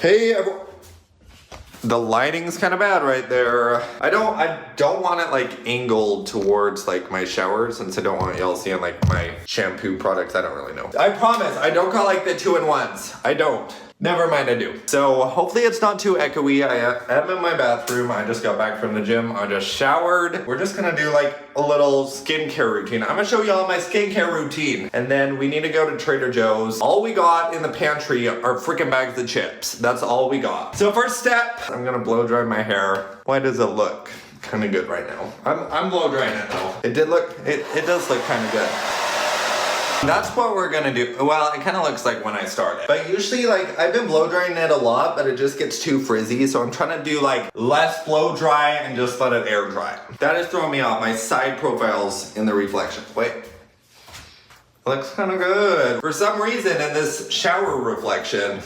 Hey everyone. The lighting's kind of bad right there. I don't want it like angled towards like my shower since I don't want y'all seeing like my shampoo products. I don't really know. I promise I don't got like the 2-in-1s. I don't. Never mind, I do. So hopefully it's not too echoey. I am in my bathroom. I just got back from the gym. I just showered. We're just gonna do like a little skincare routine. I'm gonna show y'all my skincare routine. And then we need to go to Trader Joe's. All we got in the pantry are freaking bags of chips. That's all we got. So first step, I'm gonna blow dry my hair. Why does it look kind of good right now? I'm blow drying it though. It does look kind of good. That's what we're gonna do. Well, it kind of looks like when I started. But usually, like, I've been blow drying it a lot, but it just gets too frizzy. So I'm trying to do, like, less blow dry and just let it air dry. That is throwing me off. My side profiles in the reflection. Wait. Looks kind of good. For some reason, in this shower reflection,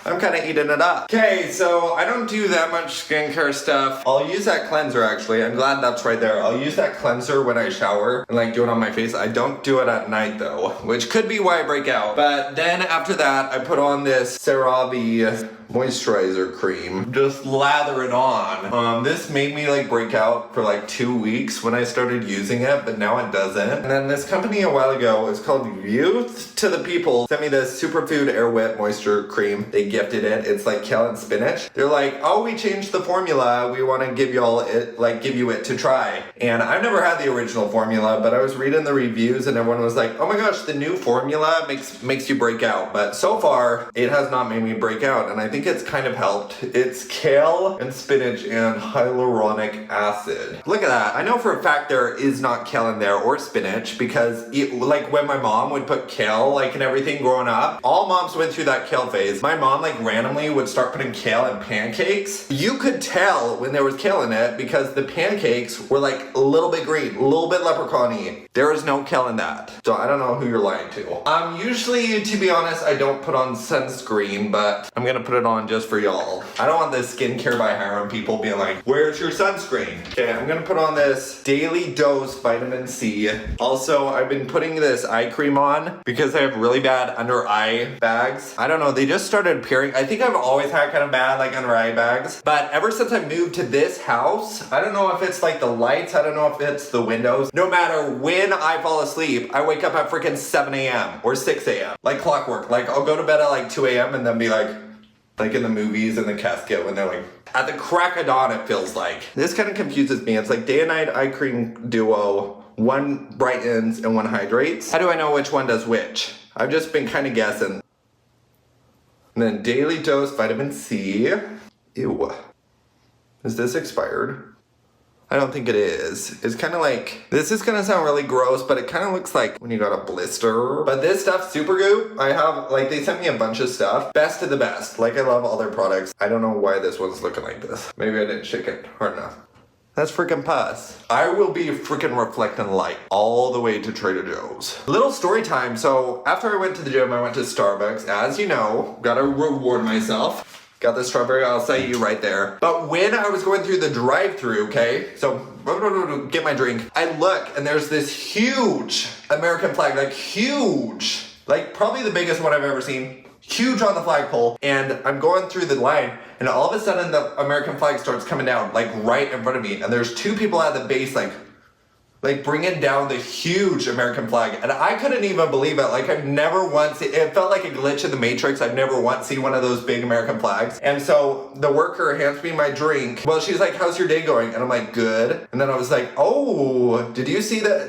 I'm kind of eating it up. Okay, so I don't do that much skincare stuff. I'll use that cleanser actually. I'm glad that's right there. I'll use that cleanser when I shower and like do it on my face. I don't do it at night though, which could be why I break out. But then after that, I put on this CeraVe moisturizer cream. Just lather it on. This made me like break out for like 2 weeks when I started using it, but now it doesn't. And then this company a while ago, it's called Youth to the People, sent me this Superfood Air Wet Moisture Cream. They gifted it. It's like kale and spinach. They're like, oh, we changed the formula. We want to give y'all it, like give you it to try. And I've never had the original formula, but I was reading the reviews and everyone was like, oh my gosh, the new formula makes you break out. But so far, it has not made me break out. And I think it's kind of helped. It's kale and spinach and hyaluronic acid. Look at that. I know for a fact there is not kale in there or spinach because like when my mom would put kale like in everything growing up, all moms went through that kale phase. My mom like randomly would start putting kale in pancakes. You could tell when there was kale in it because the pancakes were like a little bit green, a little bit leprechaun-y. There is no kale in that. So I don't know who you're lying to. Usually, to be honest, I don't put on sunscreen, but I'm gonna put it on just for y'all. I don't want this skincare by Harem people being like, where's your sunscreen? Okay, I'm gonna put on this Daily Dose Vitamin C. Also, I've been putting this eye cream on because I have really bad under eye bags. I don't know, they just started appearing. I think I've always had kind of bad like under eye bags, but ever since I moved to this house, I don't know if it's like the lights, I don't know if it's the windows. No matter when I fall asleep, I wake up at freaking 7 a.m. or 6 a.m. like clockwork. Like I'll go to bed at like 2 a.m. and then be like in the movies in the casket when they're like at the crack of dawn. It feels like this kind of confuses me. It's like day and night eye cream duo. One brightens and one hydrates. How do I know which one does which? I've just been kind of guessing. And then Daily Dose Vitamin C. Ew. Is this expired? I don't think it is. It's kind of like, this is gonna sound really gross, but it kind of looks like when you got a blister. But this stuff, Super Goop, I have, like they sent me a bunch of stuff. Best of the best. Like I love all their products. I don't know why this one's looking like this. Maybe I didn't shake it hard enough. That's freaking pus. I will be freaking reflecting light all the way to Trader Joe's. Little story time. So after I went to the gym, I went to Starbucks. As you know, gotta reward myself. Got the strawberry acai right there. But when I was going through the drive-thru, okay, so get my drink, I look and there's this huge American flag, like huge, like probably the biggest one I've ever seen. Huge on the flagpole, and I'm going through the line, and all of a sudden the American flag starts coming down, like right in front of me, and there's two people at the base, like bringing down the huge American flag, and I couldn't even believe it. Like I've never once, it felt like a glitch in the Matrix. I've never once seen one of those big American flags. And so the worker hands me my drink. Well, she's like, how's your day going? And I'm like, good. And then I was like, oh, did you see that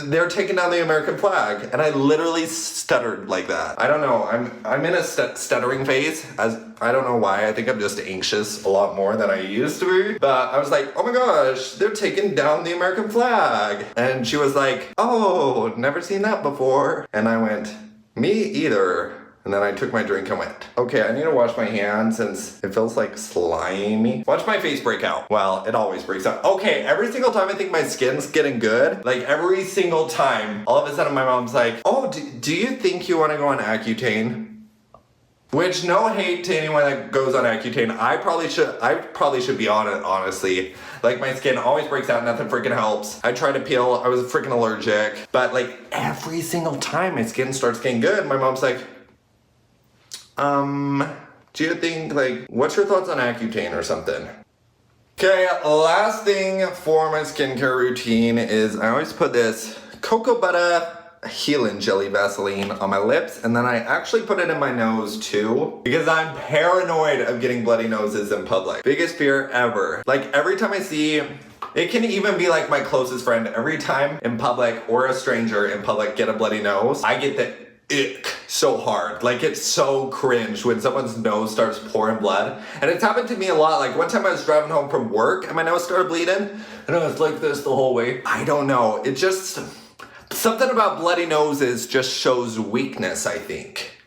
they're taking down the American flag? And I literally stuttered like that. I don't know, I'm in a stuttering phase, as I don't know why. I think I'm just anxious a lot more than I used to be. But I was like, oh my gosh, they're taking down the American flag. And she was like, oh, never seen that before. And I went, me either. And then I took my drink and went, okay, I need to wash my hands since it feels like slimy. Watch my face break out. Well, it always breaks out. Okay, every single time I think my skin's getting good, like every single time, all of a sudden my mom's like, oh, do you think you want to go on Accutane? Which, no hate to anyone that goes on Accutane. I probably should be on it, honestly. Like, my skin always breaks out, nothing freaking helps. I tried to peel, I was freaking allergic. But like, every single time my skin starts getting good, my mom's like, Do you think, like, what's your thoughts on Accutane or something? Okay, last thing for my skincare routine is I always put this cocoa butter healing jelly Vaseline on my lips, and then I actually put it in my nose too because I'm paranoid of getting bloody noses in public. Biggest fear ever. Like every time I see, it can even be like my closest friend, every time in public or a stranger in public get a bloody nose, I get the ick so hard. Like it's so cringe when someone's nose starts pouring blood. And it's happened to me a lot. Like one time I was driving home from work and my nose started bleeding and I was like this the whole way. I don't know. It just, something about bloody noses just shows weakness, I think.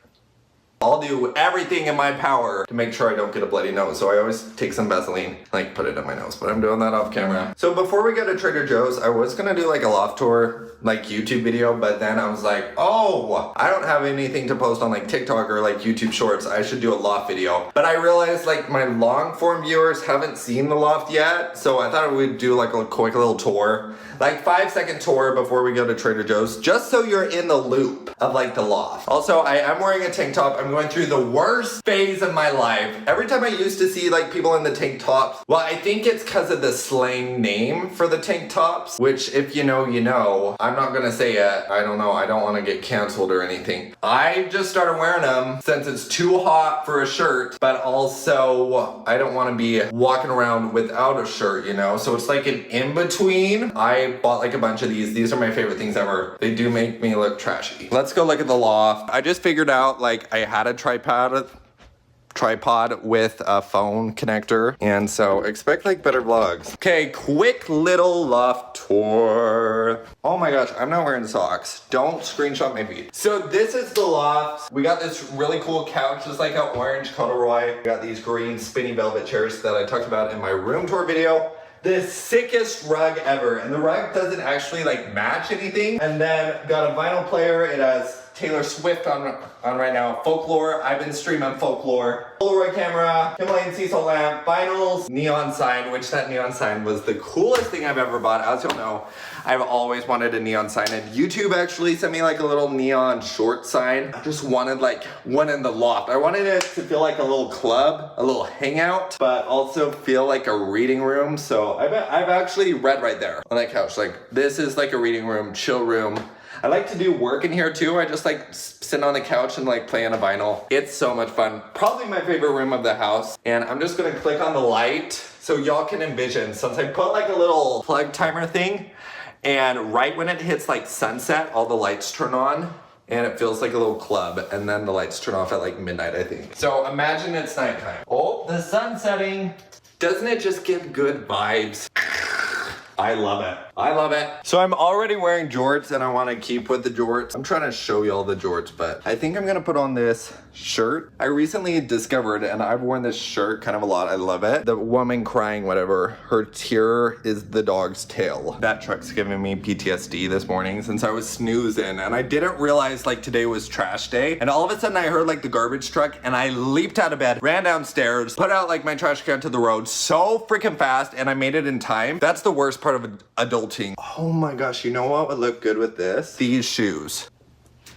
I'll do everything in my power to make sure I don't get a bloody nose. So I always take some Vaseline, like put it in my nose, but I'm doing that off camera. So before we go to Trader Joe's, I was gonna do like a loft tour, like YouTube video, but then I was like, oh, I don't have anything to post on like TikTok or like YouTube shorts. I should do a loft video. But I realized like my long form viewers haven't seen the loft yet. So I thought we'd do like a quick little tour, like 5-second tour before we go to Trader Joe's, just so you're in the loop of like the loft. Also, I am wearing a tank top. I'm going through the worst phase of my life. Every time I used to see like people in the tank tops, well, I think it's because of the slang name for the tank tops, which if you know, you know. I'm not gonna say it. I don't know. I don't want to get canceled or anything. I just started wearing them since it's too hot for a shirt, but also I don't want to be walking around without a shirt, you know? So it's like an in-between. I bought like a bunch of these. These are my favorite things ever. They do make me look trashy. Let's go look at the loft. I just figured out like I had a tripod with a phone connector, and so expect like better vlogs. Okay, quick little loft tour. Oh my gosh, I'm not wearing socks. Don't screenshot my feet. So this is the loft. We got this really cool couch, just like an orange corduroy. We got these green spinny velvet chairs that I talked about in my room tour video. The sickest rug ever, and the rug doesn't actually like match anything. And then got a vinyl player. It has Taylor Swift on right now. Folklore, I've been streaming Folklore. Polaroid camera, Himalayan sea salt lamp, vinyls, neon sign, which that neon sign was the coolest thing I've ever bought. As you'll know, I've always wanted a neon sign, and YouTube actually sent me like a little neon short sign. I just wanted like one in the loft. I wanted it to feel like a little club, a little hangout, but also feel like a reading room. So I've actually read right there on that couch. Like this is like a reading room, chill room. I like to do work in here too. I just like sit on the couch and like play on a vinyl. It's so much fun. Probably my favorite room of the house. And I'm just gonna click on the light so y'all can envision. Since I put like a little plug timer thing, and right when it hits like sunset, all the lights turn on and it feels like a little club, and then the lights turn off at like midnight, I think. So imagine it's nighttime. Oh, the sun's setting. Doesn't it just give good vibes? I love it. I love it. So I'm already wearing jorts and I want to keep with the jorts. I'm trying to show you all the jorts, but I think I'm going to put on this shirt. I recently discovered, and I've worn this shirt kind of a lot. I love it. The woman crying, whatever. Her tear is the dog's tail. That truck's giving me PTSD this morning since I was snoozing, and I didn't realize like today was trash day. And all of a sudden I heard like the garbage truck, and I leaped out of bed, ran downstairs, put out like my trash can to the road so freaking fast, and I made it in time. That's the worst part of adulting. Oh my gosh, you know what would look good with this? These shoes.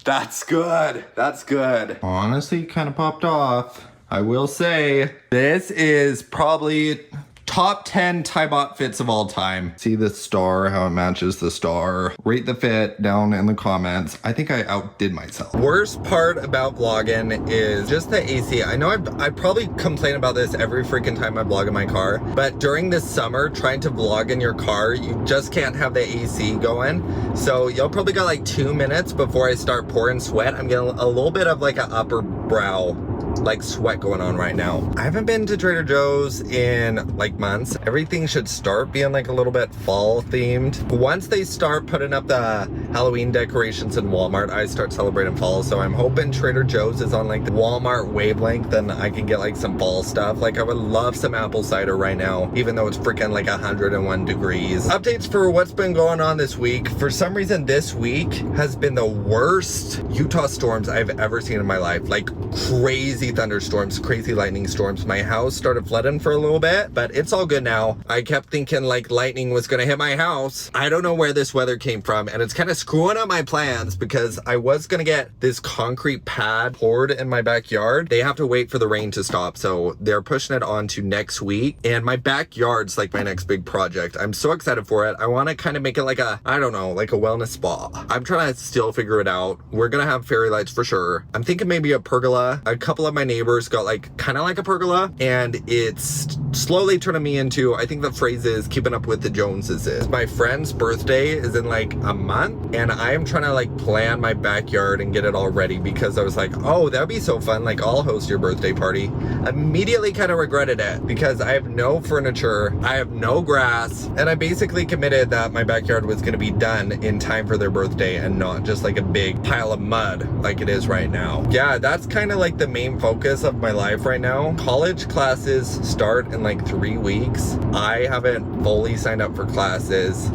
That's good. That's good. Honestly, kind of popped off. I will say, this is probably top 10 TyBott fits of all time. See the star, how it matches the star. Rate the fit down in the comments. I think I outdid myself. Worst part about vlogging is just the AC. I know I probably complain about this every freaking time I vlog in my car, but during this summer, trying to vlog in your car, you just can't have the AC going. So you'll probably got like 2 minutes before I start pouring sweat. I'm getting a little bit of like an upper brow like sweat going on right now. I haven't been to Trader Joe's in like months. Everything should start being like a little bit fall themed. Once they start putting up the Halloween decorations in Walmart, I start celebrating fall. So I'm hoping Trader Joe's is on like the Walmart wavelength and I can get like some fall stuff. Like I would love some apple cider right now, even though it's freaking like 101 degrees. Updates for what's been going on this week. For some reason this week has been the worst Utah storms I've ever seen in my life. Like crazy thunderstorms, crazy lightning storms. My house started flooding for a little bit, but it's all good now. I kept thinking like lightning was gonna hit my house. I don't know where this weather came from, and it's kind of screwing up my plans because I was gonna get this concrete pad poured in my backyard. They have to wait for the rain to stop, so they're pushing it on to next week. And my backyard's like my next big project. I'm so excited for it. I want to kind of make it like a, I don't know, like a wellness spa. I'm trying to still figure it out. We're gonna have fairy lights for sure. I'm thinking maybe a pergola. A couple of my neighbors got like kind of like a pergola, and it's slowly turning me into, I think the phrase is keeping up with the Joneses. My friend's birthday is in like a month, and I am trying to like plan my backyard and get it all ready because I was like, oh, that'd be so fun. Like I'll host your birthday party. Immediately kind of regretted it because I have no furniture, I have no grass, and I basically committed that my backyard was going to be done in time for their birthday and not just like a big pile of mud like it is right now. Yeah, that's kind of like the main focus of my life right now. College classes start in like 3 weeks. I haven't fully signed up for classes,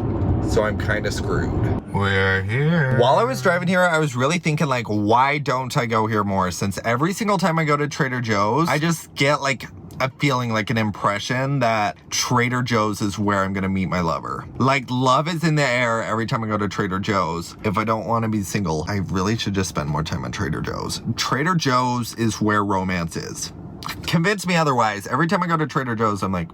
so I'm kind of screwed. We're here. While I was driving here, I was really thinking like, why don't I go here more? Since every single time I go to Trader Joe's, I just get like a feeling, like an impression that Trader Joe's is where I'm gonna meet my lover. Like love is in the air every time I go to Trader Joe's. If I don't want to be single, I really should just spend more time at Trader Joe's. Trader Joe's is where romance is. Convince me otherwise. Every time I go to Trader Joe's, I'm like,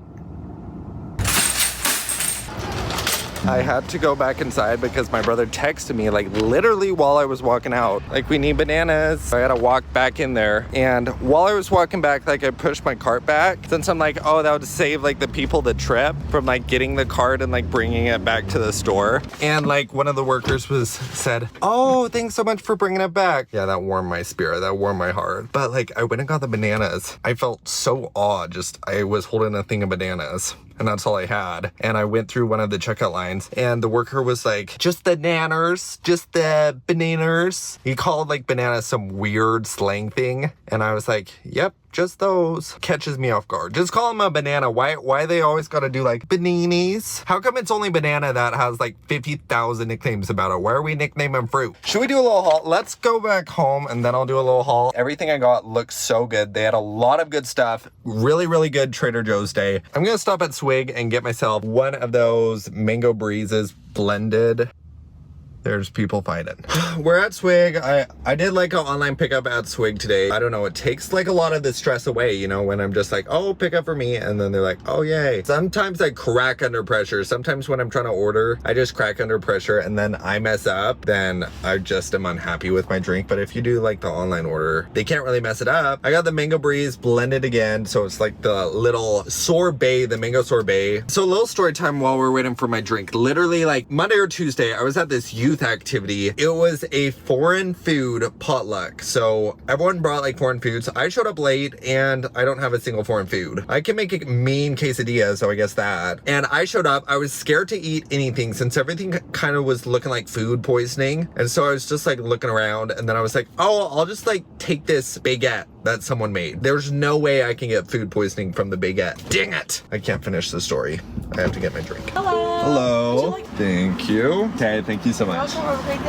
I had to go back inside because my brother texted me like literally while I was walking out, like we need bananas. I had to walk back in there, and while I was walking back, like I pushed my cart back since I'm like, oh, that would save like the people the trip from like getting the cart and like bringing it back to the store. And like one of the workers said, oh, thanks so much for bringing it back. Yeah, that warmed my spirit, that warmed my heart. But like I went and got the bananas. I felt so odd, just I was holding a thing of bananas and that's all I had. And I went through one of the checkout lines and the worker was like, just the nanners, just the bananas. He called like banana some weird slang thing. And I was like, yep, just those. Catches me off guard. Just call them a banana. Why they always gotta do like bananas? How come it's only banana that has like 50,000 nicknames about it? Why are we nicknaming fruit? Should we do a little haul? Let's go back home and then I'll do a little haul. Everything I got looks so good. They had a lot of good stuff. Really, really good Trader Joe's day. I'm gonna stop at Swig and get myself one of those Mango Breezes blended. There's people fighting. We're at Swig. I did like an online pickup at Swig today. I don't know, it takes like a lot of the stress away, you know, when I'm just like, oh, pick up for me. And then they're like, oh, yay. Sometimes I crack under pressure. Sometimes when I'm trying to order, I just crack under pressure and then I mess up. Then I just am unhappy with my drink. But if you do like the online order, they can't really mess it up. I got the Mango Breeze blended again. So it's like the little sorbet, the mango sorbet. So a little story time while we're waiting for my drink. Literally like Monday or Tuesday, I was at this youth activity. It was a foreign food potluck. So everyone brought like foreign foods. I showed up late and I don't have a single foreign food. I can make a mean quesadilla, so I guess that. And I showed up. I was scared to eat anything since everything kind of was looking like food poisoning. And so I was just like looking around and then I was like, oh, I'll just like take this baguette that someone made. There's no way I can get food poisoning from the baguette. Dang it. I can't finish the story. I have to get my drink. Hello. Hello. Thank you. Okay, thank you so much.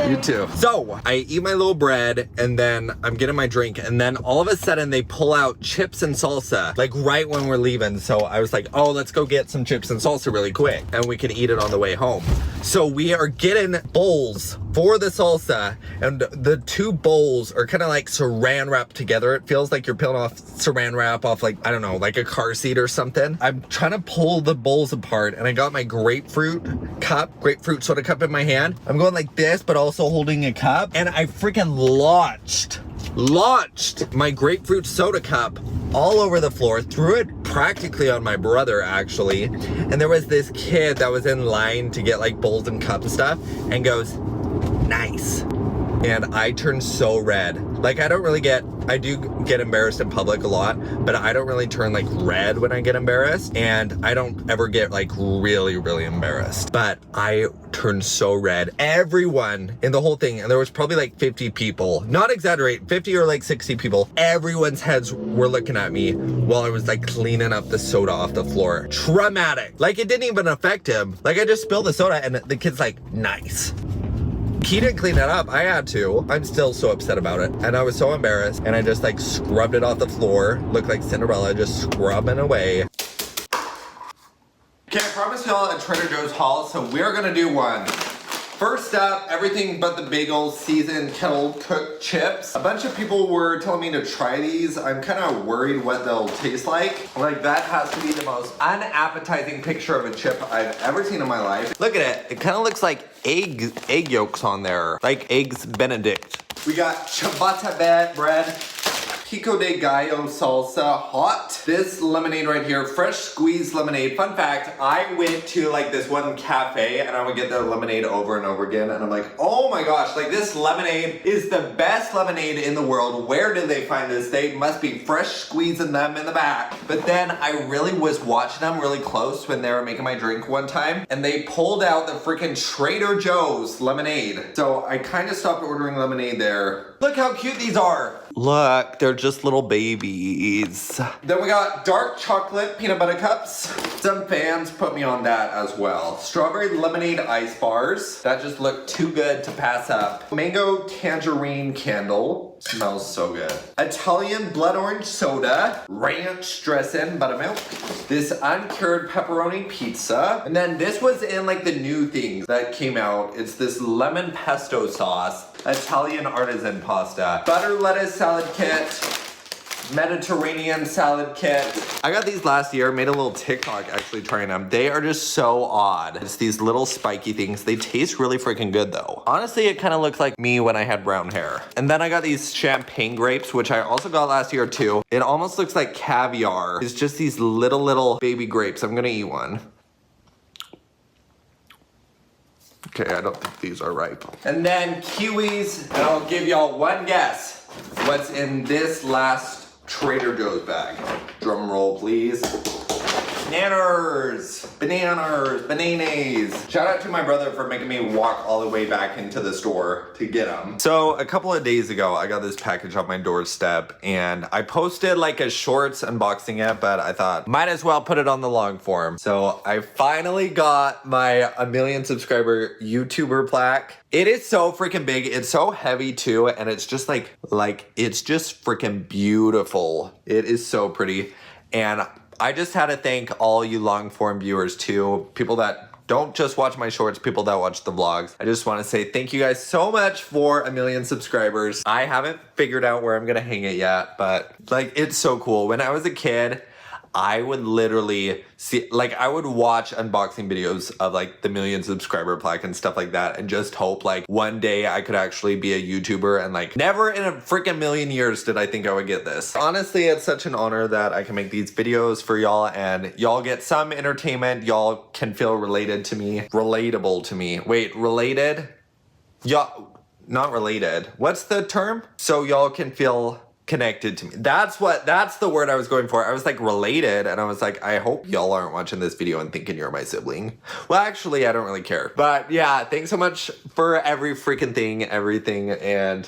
You too. So I eat my little bread and then I'm getting my drink and then all of a sudden they pull out chips and salsa like right when we're leaving. So I was like, oh, let's go get some chips and salsa really quick and we can eat it on the way home. So we are getting bowls for the salsa and the two bowls are kind of like saran wrap together. It feels like you're peeling off saran wrap off like, I don't know, like a car seat or something. I'm trying to pull the bowls apart and I got my grapefruit soda cup in my hand. I'm going like this, but also holding a cup. And I freaking launched my grapefruit soda cup all over the floor, threw it practically on my brother actually. And there was this kid that was in line to get like bowls and cups and stuff and goes, nice. And I turned so red. Like I do get embarrassed in public a lot, but I don't really turn like red when I get embarrassed. And I don't ever get like really, really embarrassed. But I turned so red. Everyone in the whole thing, and there was probably like 50 people, not exaggerate, 50 or like 60 people, everyone's heads were looking at me while I was like cleaning up the soda off the floor. Traumatic. Like it didn't even affect him. Like I just spilled the soda and the kid's like, nice. He didn't clean it up. I had to. I'm still so upset about it. And I was so embarrassed. And I just like scrubbed it off the floor. Looked like Cinderella, just scrubbing away. Okay, I promised y'all a Trader Joe's haul, so we're gonna do one. First up, everything but the bagels seasoned kettle cooked chips. A bunch of people were telling me to try these. I'm kind of worried what they'll taste like. Like, that has to be the most unappetizing picture of a chip I've ever seen in my life. Look at it. It kind of looks like egg yolks on there, like eggs Benedict. We got ciabatta bread, pico de gallo salsa hot. This lemonade right here, fresh squeezed lemonade. Fun fact, I went to like this one cafe and I would get their lemonade over and over again, and I'm like, oh my gosh, like this lemonade is the best lemonade in the world. Where did they find this? They must be fresh squeezing them in the back. But then I really was watching them really close when they were making my drink one time, and they pulled out the freaking Trader Joe's lemonade. So I kind of stopped ordering lemonade there. Look how cute these are. Look, they're just little babies. Then we got dark chocolate peanut butter cups. Some fans put me on that as well. Strawberry lemonade ice bars. That just looked too good to pass up. Mango tangerine candle. Smells so good. Italian blood orange soda. Ranch dressing, buttermilk. This uncured pepperoni pizza. And then this was in like the new things that came out. It's this lemon pesto sauce. Italian artisan pasta. Butter lettuce salad kit. Mediterranean salad kit. I got these last year, made a little TikTok actually trying them. They are just so odd. It's these little spiky things. They taste really freaking good though. Honestly, it kind of looks like me when I had brown hair. And then I got these champagne grapes, which I also got last year too. It almost looks like caviar. It's just these little baby grapes. I'm gonna eat one. Okay, I don't think these are ripe. And then kiwis, and I'll give y'all one guess what's in this last Trader Joe's bag. Drum roll, please. Bananas, bananas. Shout out to my brother for making me walk all the way back into the store to get them. So a couple of days ago, I got this package on my doorstep, and I posted like a shorts unboxing it, but I thought might as well put it on the long form. So I finally got my 1 million subscriber YouTuber plaque. It is so freaking big. It's so heavy too, and it's just like it's just freaking beautiful. It is so pretty, and I just had to thank all you long form viewers too, people that don't just watch my shorts, people that watch the vlogs. I just want to say thank you guys so much for 1 million subscribers. I haven't figured out where I'm gonna hang it yet, but like it's so cool. When I was a kid, I would literally see, like I would watch unboxing videos of like the 1 million subscriber plaque and stuff like that, and just hope like one day I could actually be a YouTuber, and like never in a freaking million years did I think I would get this. Honestly, it's such an honor that I can make these videos for y'all, and y'all get some entertainment. Y'all can feel related to me, relatable to me. Wait, related? Y'all, not related. What's the term? So y'all can feel connected to me. That's the word I was going for. I was like related, and I was like, I hope y'all aren't watching this video and thinking you're my sibling. Well, actually, I don't really care. But yeah, thanks so much for every freaking thing, everything. And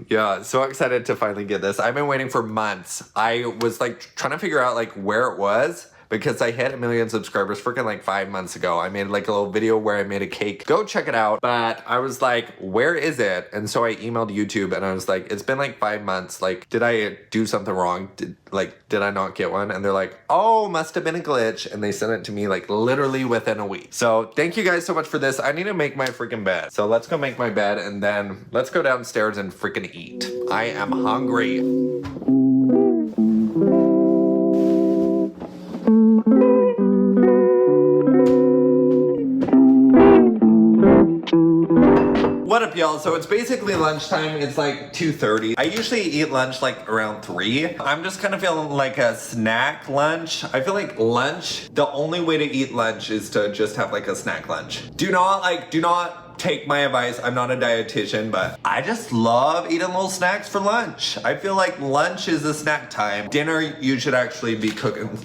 yeah, so excited to finally get this. I've been waiting for months. I was like trying to figure out like where it was, because I hit 1 million subscribers freaking like 5 months ago. I made like a little video where I made a cake. Go check it out. But I was like, where is it? And so I emailed YouTube, and I was like, it's been like 5 months. Like, did I do something wrong? Did I not get one? And they're like, oh, must have been a glitch. And they sent it to me like literally within a week. So thank you guys so much for this. I need to make my freaking bed. So let's go make my bed, and then let's go downstairs and freaking eat. I am hungry. What up, y'all? So it's basically lunchtime. It's like 2:30. I usually eat lunch like around 3. I'm just kind of feeling like a snack lunch. I feel like lunch, the only way to eat lunch is to just have like a snack lunch. Do not take my advice. I'm not a dietitian, but I just love eating little snacks for lunch. I feel like lunch is the snack time. Dinner, you should actually be cooking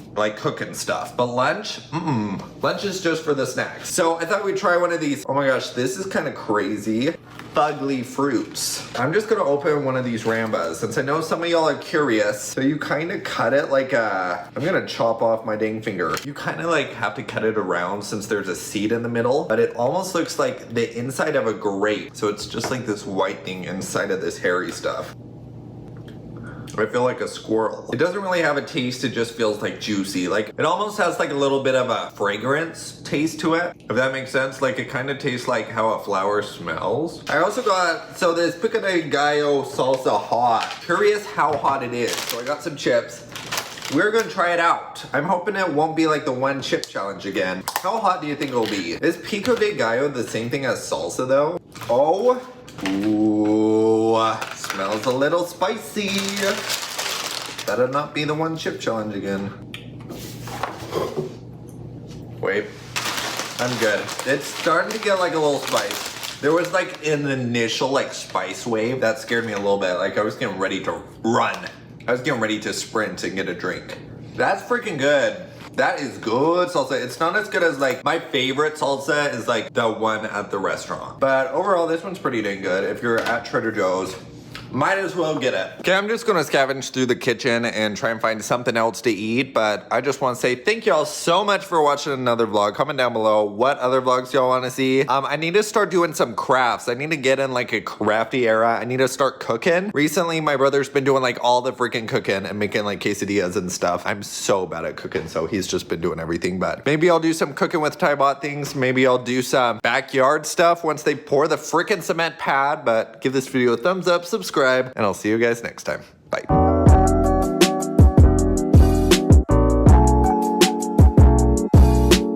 stuff. But lunch, lunch is just for the snacks. So I thought we'd try one of these. Oh my gosh, this is kind of crazy. fugly fruits. I'm just gonna open one of these rambas since I know some of y'all are curious. So you kind of cut it like I'm gonna chop off my dang finger. You kind of like have to cut it around since there's a seed in the middle, but it almost looks like the inside of a grape. So it's just like this white thing inside of this hairy stuff. I feel like a squirrel. It doesn't really have a taste, it just feels like juicy. Like it almost has like a little bit of a fragrance taste to it, if that makes sense. Like it kind of tastes like how a flower smells. I also got, so this pico de gallo salsa hot. Curious how hot it is. So I got some chips. We're gonna try it out. I'm hoping it won't be like the one chip challenge again. How hot do you think it'll be? Is pico de gallo the same thing as salsa though? Oh, ooh, smells a little spicy. Better not be the one chip challenge again. Wait, I'm good. It's starting to get like a little spice. There was like an initial like spice wave that scared me a little bit. Like I was getting ready to run. I was getting ready to sprint and get a drink. That's freaking good. That is good salsa. It's not as good as like, my favorite salsa is like the one at the restaurant. But overall, this one's pretty dang good. If you're at Trader Joe's, might as well get it. Okay, I'm just gonna scavenge through the kitchen and try and find something else to eat, but I just wanna say thank y'all so much for watching another vlog. Comment down below what other vlogs y'all wanna see. I need to start doing some crafts. I need to get in like a crafty era. I need to start cooking. Recently, my brother's been doing like all the freaking cooking and making like quesadillas and stuff. I'm so bad at cooking, so he's just been doing everything, but maybe I'll do some cooking with TyBott things. Maybe I'll do some backyard stuff once they pour the freaking cement pad, but give this video a thumbs up, subscribe, and I'll see you guys next time. Bye.